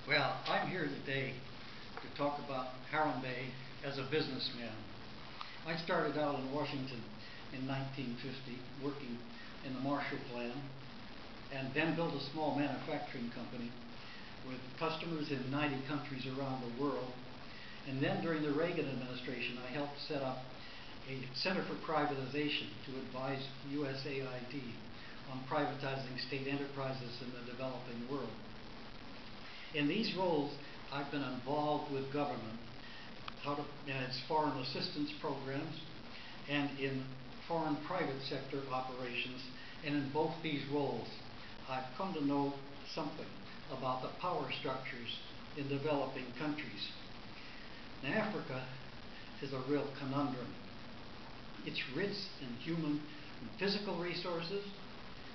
Well, I'm here today to talk about Harambe as a businessman. I started out in Washington in 1950 working in the Marshall Plan and then built a small manufacturing company with customers in 90 countries around the world. And then during the Reagan administration, I helped set up a Center for Privatization to advise USAID on privatizing state enterprises in the developing world. In these roles, I've been involved with government, in its foreign assistance programs and in foreign private sector operations. And in both these roles, I've come to know something about the power structures in developing countries. Now, Africa is a real conundrum. It's rich in human and physical resources,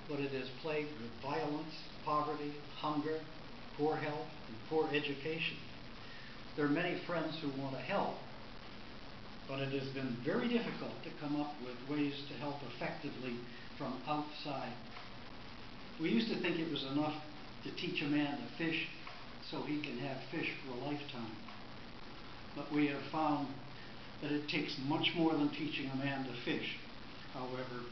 but it is plagued with violence, poverty, hunger, poor health, and poor education. There are many friends who want to help, but it has been very difficult to come up with ways to help effectively from outside. We used to think it was enough to teach a man to fish so he can have fish for a lifetime. But we have found that it takes much more than teaching a man to fish. However,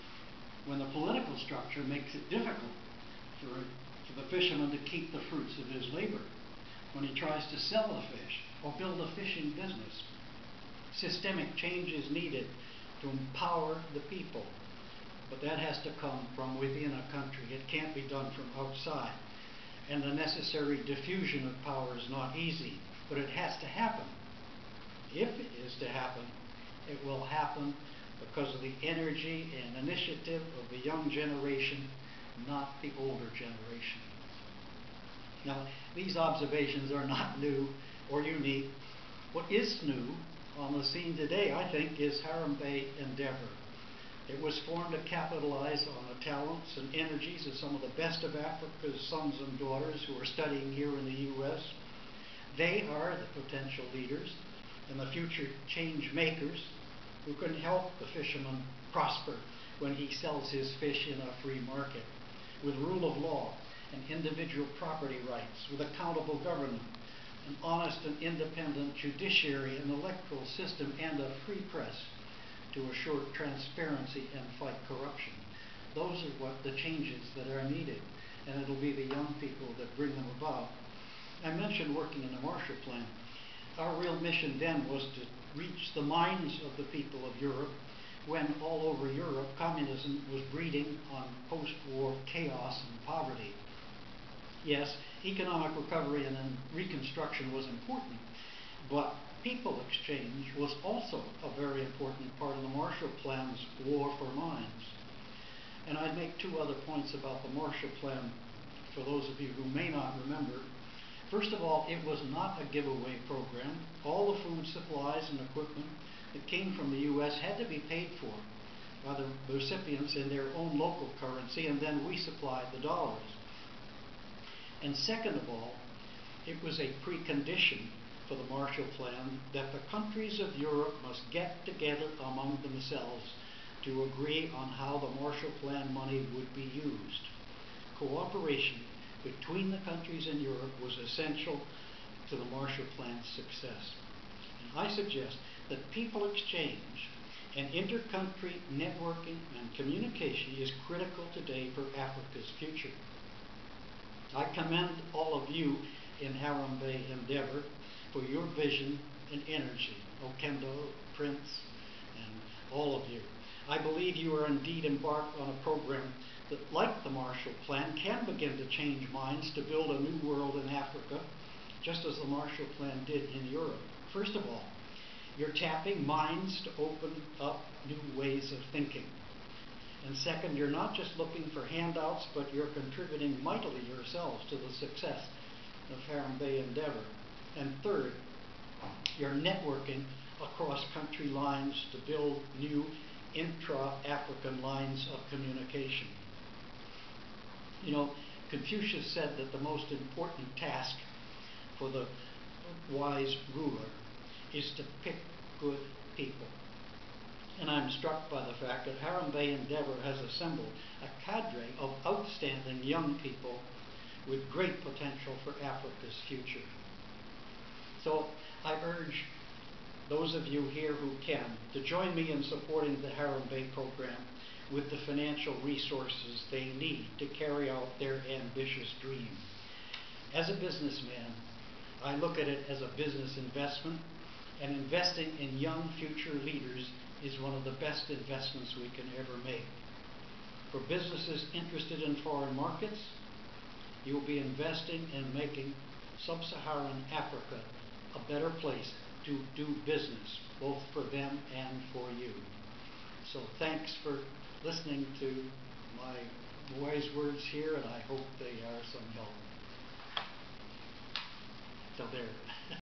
when the political structure makes it difficult for the fisherman to keep the fruits of his labor, when he tries to sell the fish or build a fishing business, systemic change is needed to empower the people. But that has to come from within a country. It can't be done from outside. And the necessary diffusion of power is not easy, but it has to happen. If it is to happen, it will happen because of the energy and initiative of the young generation, not the older generation. Now, these observations are not new or unique. What is new on the scene today, I think, is Harambe Endeavor. It was formed to capitalize on the talents and energies of some of the best of Africa's sons and daughters who are studying here in the U.S. They are the potential leaders and the future change makers who can help the fisherman prosper when he sells his fish in a free market, with rule of law and individual property rights, with accountable government, an honest and independent judiciary and electoral system, and a free press to assure transparency and fight corruption. Those are what the changes that are needed, and it'll be the young people that bring them about. I mentioned working in the Marshall Plan. Our real mission then was to reach the minds of the people of Europe when all over Europe communism was breeding on post-war chaos and poverty. Yes, economic recovery and then reconstruction was important, but people exchange was also a very important part of the Marshall Plan's war for minds. And I'd make two other points about the Marshall Plan for those of you who may not remember. First of all, it was not a giveaway program. All the food supplies and equipment that came from the U.S. had to be paid for by the recipients in their own local currency, and then we supplied the dollars. And second of all, it was a precondition for the Marshall Plan that the countries of Europe must get together among themselves to agree on how the Marshall Plan money would be used. Cooperation between the countries in Europe was essential to the Marshall Plan's success. And I suggest that people exchange and inter-country networking and communication is critical today for Africa's future. I commend all of you in Harambe Endeavor for your vision and energy. Okendo, Prince, and all of you. I believe you are indeed embarked on a program that, like the Marshall Plan, can begin to change minds to build a new world in Africa, just as the Marshall Plan did in Europe. First of all, you're tapping minds to open up new ways of thinking. And second, you're not just looking for handouts, but you're contributing mightily yourselves to the success of Harambe Endeavor. And third, you're networking across country lines to build new intra-African lines of communication. You know, Confucius said that the most important task for the wise ruler is to pick good people. And I'm struck by the fact that Harambe Endeavor has assembled a cadre of outstanding young people with great potential for Africa's future. So I urge those of you here who can to join me in supporting the Harambe program with the financial resources they need to carry out their ambitious dream. As a businessman, I look at it as a business investment, and investing in young future leaders is one of the best investments we can ever make. For businesses interested in foreign markets, you will be investing in making sub-Saharan Africa a better place to do business, both for them and for you. So thanks for listening to my wise words here, and I hope they are some help. So there.